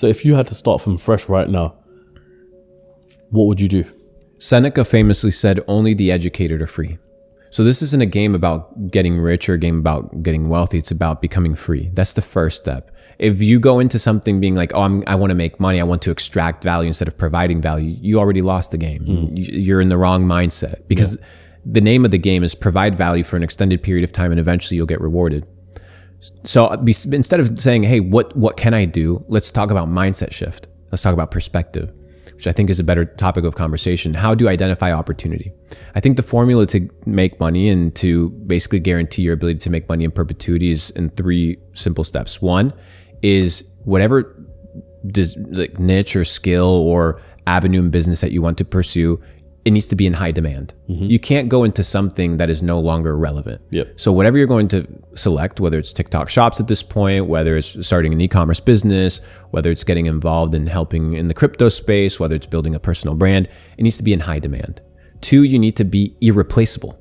So if you had to start from fresh right now, what would you do? Seneca famously said, only the educated are free. So this isn't a game about getting rich or a game about getting wealthy. It's about becoming free. That's the first step. If you go into something being like, oh, I want to make money, I want to extract value instead of providing value, you already lost the game. You're in the wrong mindset, because the name of the game is provide value for an extended period of time and eventually you'll get rewarded. So instead of saying, hey, what can I do? Let's talk about mindset shift. Let's talk about perspective, which I think is a better topic of conversation. How do you identify opportunity? I think the formula to make money and to basically guarantee your ability to make money in perpetuity is in 3 simple steps. One is whatever niche or skill or avenue in business that you want to pursue, it needs to be in high demand. You can't go into something that is no longer relevant. So whatever you're going to select, whether it's TikTok shops at this point, whether it's starting an e-commerce business, whether it's getting involved in helping in the crypto space, whether it's building a personal brand, it needs to be in high demand. 2, you need to be irreplaceable.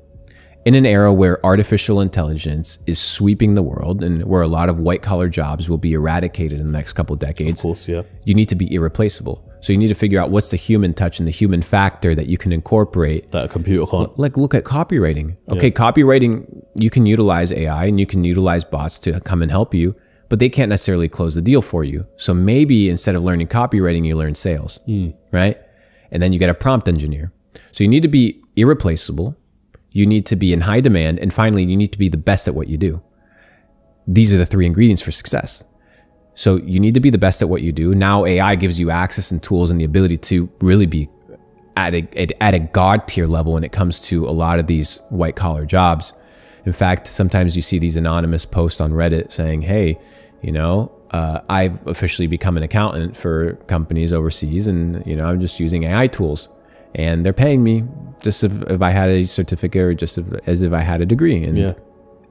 In an era where artificial intelligence is sweeping the world and where a lot of white collar jobs will be eradicated in the next couple of decades, Of course, yeah. you need to be irreplaceable. So you need to figure out what's the human touch and the human factor that you can incorporate. That a computer can't. Like look at copywriting. Okay, copywriting, you can utilize AI and you can utilize bots to come and help you, but they can't necessarily close the deal for you. So maybe instead of learning copywriting, you learn sales, right? And then you get a prompt engineer. So you need to be irreplaceable. You need to be in high demand. And finally, you need to be the best at what you do. These are the 3 ingredients for success. So you need to be the best at what you do. Now AI gives you access and tools and the ability to really be at a God tier level when it comes to a lot of these white collar jobs. In fact, sometimes you see these anonymous posts on Reddit saying, hey, I've officially become an accountant for companies overseas and, I'm just using AI tools and they're paying me just if I had a certificate or just as if I had a degree, and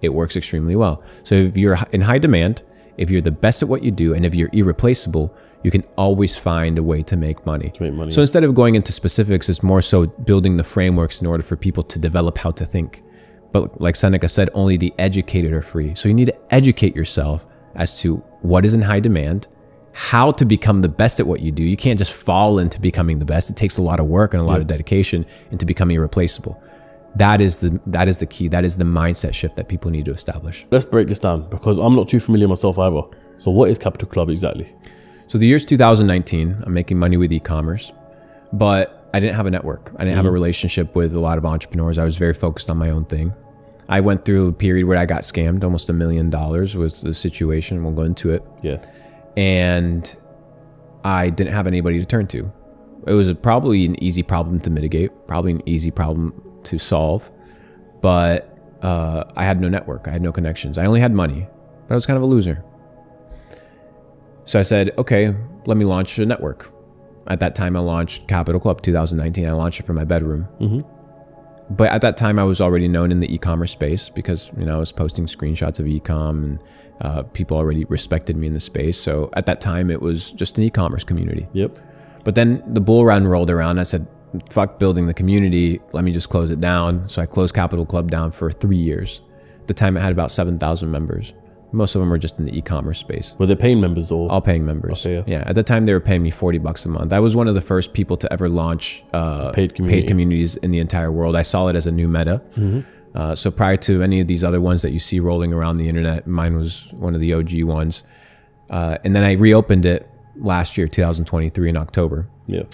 it works extremely well. So if you're in high demand, if you're the best at what you do, and if you're irreplaceable, you can always find a way to make money. So instead of going into specifics, it's more so building the frameworks in order for people to develop how to think. But like Seneca said, only the educated are free. So you need to educate yourself as to what is in high demand, how to become the best at what you do. You can't just fall into becoming the best. It takes a lot of work and a lot of dedication into becoming irreplaceable. That is the key. That is the mindset shift that people need to establish. Let's break this down because I'm not too familiar myself either. So what is Capital Club exactly? So the year's 2019. I'm making money with e-commerce, but I didn't have a network. I didn't have a relationship with a lot of entrepreneurs. I was very focused on my own thing. I went through a period where I got scammed. Almost $1 million was the situation. We'll go into it. Yeah. And I didn't have anybody to turn to. It was probably an easy problem to mitigate, probably an easy problem to solve, but I had no network. I had no connections. I only had money, but I was kind of a loser. So I said, okay, let me launch a network. At that time, I launched Capital Club 2019. I launched it from my bedroom. But at that time, I was already known in the e-commerce space because I was posting screenshots of e-com and people already respected me in the space. So at that time, it was just an e-commerce community. But then the bull run rolled around. I said, fuck building the community. Let me just close it down. So I closed Capital Club down for 3 years. At the time, it had about 7,000 members. Most of them were just in the e-commerce space. Were they paying members or? All paying members. Okay, yeah. At the time, they were paying me $40 a month. I was one of the first people to ever launch paid communities in the entire world. I saw it as a new meta. So prior to any of these other ones that you see rolling around the internet, mine was one of the OG ones. And then I reopened it last year, 2023 in October.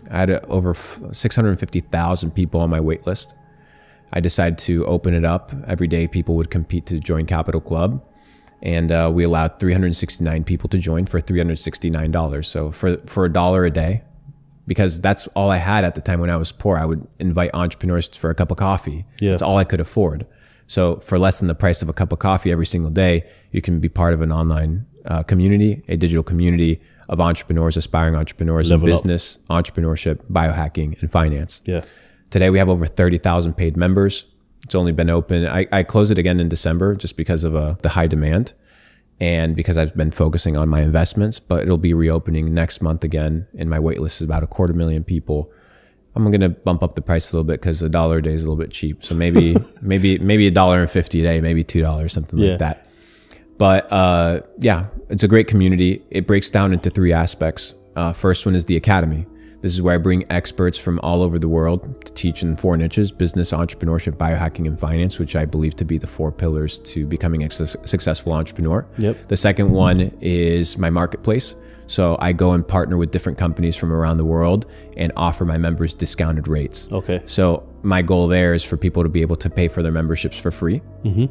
I had over 650,000 people on my wait list. I decided to open it up. Every day people would compete to join Capital Club. And we allowed 369 people to join for $369. So for $1 a day, because that's all I had at the time when I was poor, I would invite entrepreneurs for a cup of coffee. That's all I could afford. So for less than the price of a cup of coffee every single day, you can be part of an online community, a digital community of entrepreneurs, aspiring entrepreneurs in business, entrepreneurship, biohacking, and finance. Today we have over 30,000 paid members. It's only been open. I closed it again in December just because of the high demand and because I've been focusing on my investments, but it'll be reopening next month again. And my wait list is about 250,000 people. I'm going to bump up the price a little bit because $1 a day is a little bit cheap. So maybe $1.50 a day, maybe $2, something like that. But it's a great community. It breaks down into 3 aspects. First one is the Academy. This is where I bring experts from all over the world to teach in 4 niches: business, entrepreneurship, biohacking, and finance, which I believe to be the 4 pillars to becoming a successful entrepreneur. Yep. The second one is my marketplace. So I go and partner with different companies from around the world and offer my members discounted rates. Okay. So my goal there is for people to be able to pay for their memberships for free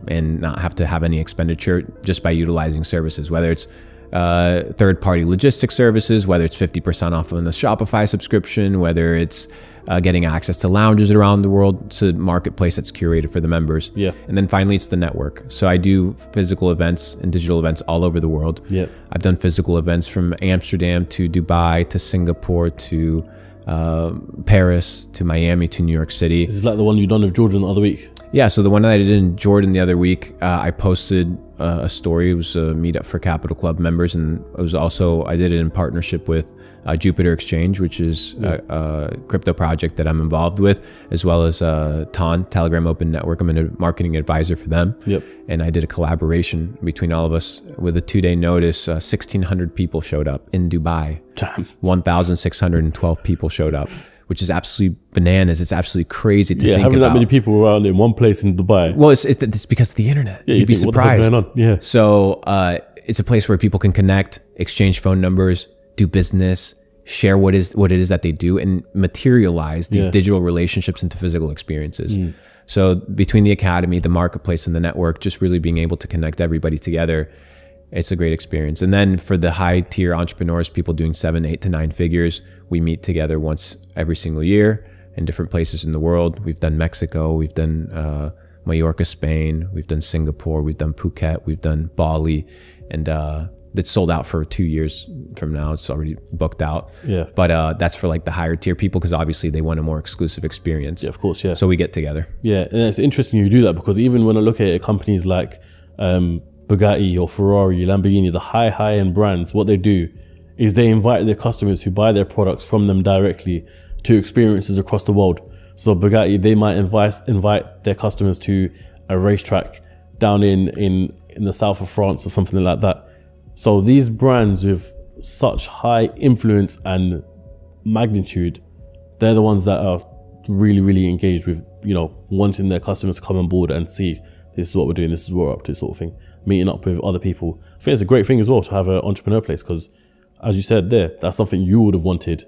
and not have to have any expenditure just by utilizing services, whether it's third-party logistics services, whether it's 50% off on the Shopify subscription, whether it's getting access to lounges around the world. It's a marketplace that's curated for the members. Yeah. And then finally, it's the network. So I do physical events and digital events all over the world. Yeah. I've done physical events from Amsterdam to Dubai to Singapore to Paris to Miami to New York City. This is like the one you done with Jordan the other week. Yeah, so the one that I did in Jordan the other week, I posted a story. It was a meetup for Capital Club members, and it was also, I did it in partnership with Jupiter Exchange, which is a crypto project that I'm involved with, as well as TON, Telegram Open Network. I'm a marketing advisor for them. Yep. And I did a collaboration between all of us with a 2-day notice. 1,600 people showed up in Dubai. Damn. 1,612 people showed up, which is absolutely bananas. It's absolutely crazy to think having about. that many people around in one place in Dubai. Well, it's because of the internet. Yeah, You'd be think, what the hell's surprised. going on? Yeah. So it's a place where people can connect, exchange phone numbers, do business, share what it is that they do, and materialize these digital relationships into physical experiences. So between the Academy, the marketplace, and the network, just really being able to connect everybody together, it's a great experience. And then for the high tier entrepreneurs, people doing 7, 8 to 9 figures, we meet together once every single year in different places in the world. We've done Mexico, we've done Mallorca, Spain, we've done Singapore, we've done Phuket, we've done Bali, and it's sold out for 2 years from now. It's already booked out. Yeah. But that's for like the higher tier people, because obviously they want a more exclusive experience. Yeah, of course, yeah. So we get together. Yeah, and it's interesting you do that, because even when I look at companies like Bugatti or Ferrari, Lamborghini, the high-end brands, what they do is they invite their customers who buy their products from them directly to experiences across the world. So Bugatti, they might invite their customers to a racetrack down in the south of France or something like that. So these brands with such high influence and magnitude, they're the ones that are really, really engaged with, wanting their customers to come on board and see this is what we're doing, this is what we're up to, sort of thing. Meeting up with other people. I think it's a great thing as well to have an entrepreneur place, because as you said there, that's something you would have wanted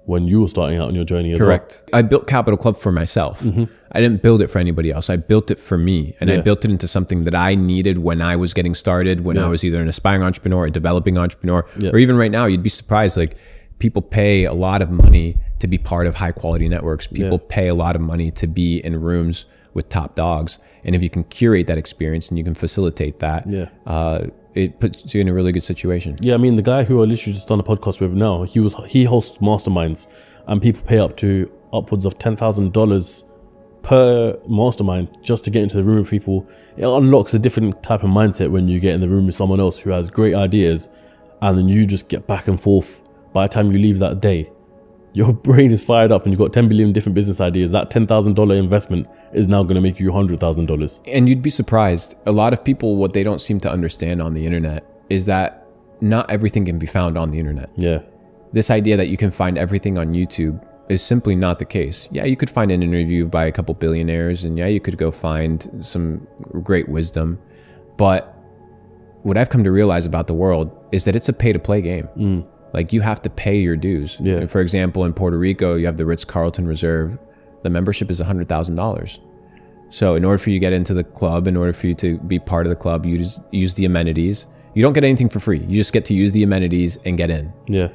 when you were starting out on your journey as well. Correct. I built Capital Club for myself. I didn't build it for anybody else. I built it for me, and I built it into something that I needed when I was getting started, when I was either an aspiring entrepreneur, a developing entrepreneur, or even right now. You'd be surprised, like, people pay a lot of money to be part of high quality networks. People pay a lot of money to be in rooms with top dogs. And if you can curate that experience and you can facilitate that, it puts you in a really good situation. Yeah, I mean, the guy who I literally just done a podcast with now, he hosts masterminds, and people pay upwards of $10,000 per mastermind just to get into the room with people. It unlocks a different type of mindset when you get in the room with someone else who has great ideas, and then you just get back and forth. By the time you leave that day, your brain is fired up and you've got 10 billion different business ideas. That $10,000 investment is now going to make you $100,000. And you'd be surprised. A lot of people, what they don't seem to understand on the internet is that not everything can be found on the internet. Yeah. This idea that you can find everything on YouTube is simply not the case. Yeah, you could find an interview by a couple billionaires, and yeah, you could go find some great wisdom. But what I've come to realize about the world is that it's a pay-to-play game. Like, you have to pay your dues. Yeah. For example, in Puerto Rico, you have the Ritz-Carlton Reserve. The membership is $100,000. So in order for you to get into the club, in order for you to be part of the club, you just use the amenities. You don't get anything for free. You just get to use the amenities and get in. Yeah.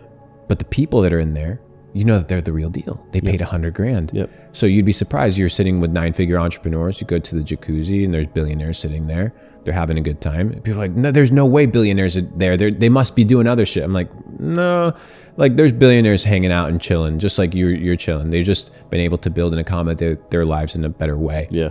But the people that are in there, you know that they're the real deal. They paid $100,000. Yep. So you'd be surprised. You're sitting with 9-figure entrepreneurs. You go to the jacuzzi and there's billionaires sitting there. They're having a good time. People are like, no, there's no way billionaires are there. They must be doing other shit. I'm like, no, like, there's billionaires hanging out and chilling, just like you're chilling. They've just been able to build and accommodate their lives in a better way. Yeah.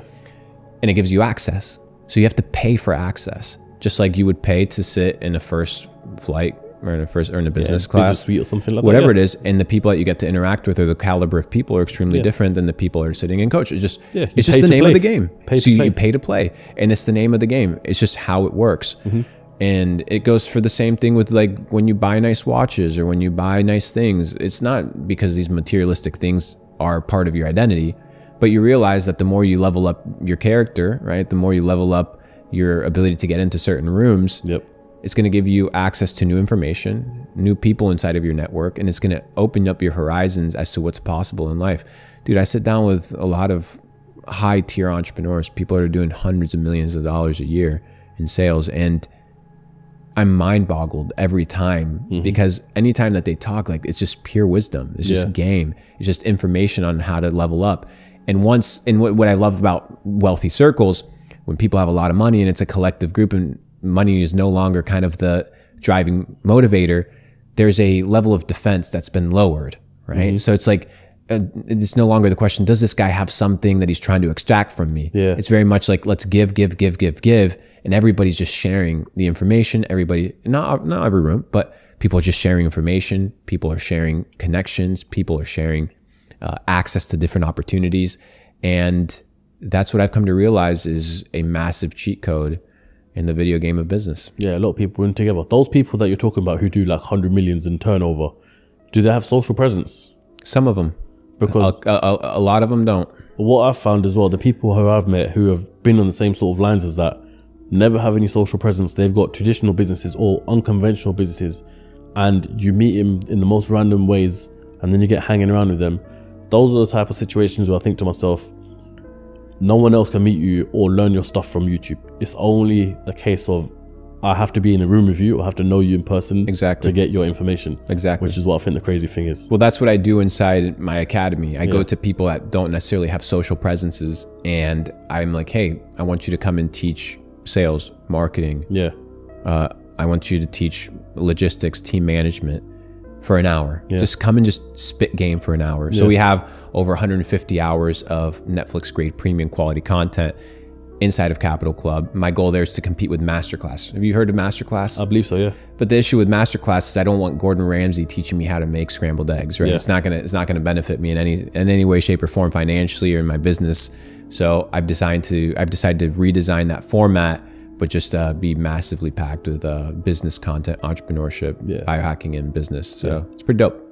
And it gives you access. So you have to pay for access, just like you would pay to sit in a first flight or in a business class, business suite or something like whatever that. it is. And the people that you get to interact with, or the caliber of people, are extremely different than the people that are sitting in coach. It's just it's just the name of the game. So you pay to play, and it's the name of the game. It's just how it works. And it goes for the same thing with like when you buy nice watches or when you buy nice things. It's not because these materialistic things are part of your identity, but you realize that the more you level up your character, right? The more you level up your ability to get into certain rooms, it's going to give you access to new information, new people inside of your network, and it's going to open up your horizons as to what's possible in life. Dude, I sit down with a lot of high tier entrepreneurs, people that are doing hundreds of millions of dollars a year in sales, and I'm mind boggled every time because anytime that they talk, like it's just pure wisdom. It's just game. It's just information on how to level up. And what I love about wealthy circles, when people have a lot of money and it's a collective group and money is no longer kind of the driving motivator, there's a level of defense that's been lowered, right? So it's like, it's no longer the question, does this guy have something that he's trying to extract from me? It's very much like, let's give. And everybody's just sharing the information. Everybody, not every room, but people are just sharing information. People are sharing connections. People are sharing access to different opportunities. And that's what I've come to realize is a massive cheat code in the video game of business. Yeah, a lot of people in together. Those people that you're talking about who do like 100 millions in turnover, do they have social presence? Some of them. Because a lot of them don't. What I've found as well, the people who I've met who have been on the same sort of lines as that, never have any social presence. They've got traditional businesses or unconventional businesses, and you meet them in the most random ways, and then you get hanging around with them. Those are the type of situations where I think to myself, no one else can meet you or learn your stuff from YouTube. It's only a case of, I have to be in a room with you or have to know you in person to get your information. Exactly. Which is what I think the crazy thing is. Well, that's what I do inside my academy. I go to people that don't necessarily have social presences, and I'm like, hey, I want you to come and teach sales, marketing. I want you to teach logistics, team management for an hour. Just come and just spit game for an hour. So we have over 150 hours of Netflix grade premium quality content inside of Capital Club. My goal there is to compete with Masterclass. Have you heard of Masterclass? I believe so, yeah. But the issue with Masterclass is I don't want Gordon Ramsay teaching me how to make scrambled eggs, right? It's not gonna benefit me in any way, shape, or form financially or in my business. So I've decided to redesign that format, but just be massively packed with business content, entrepreneurship, biohacking, and business. So it's pretty dope.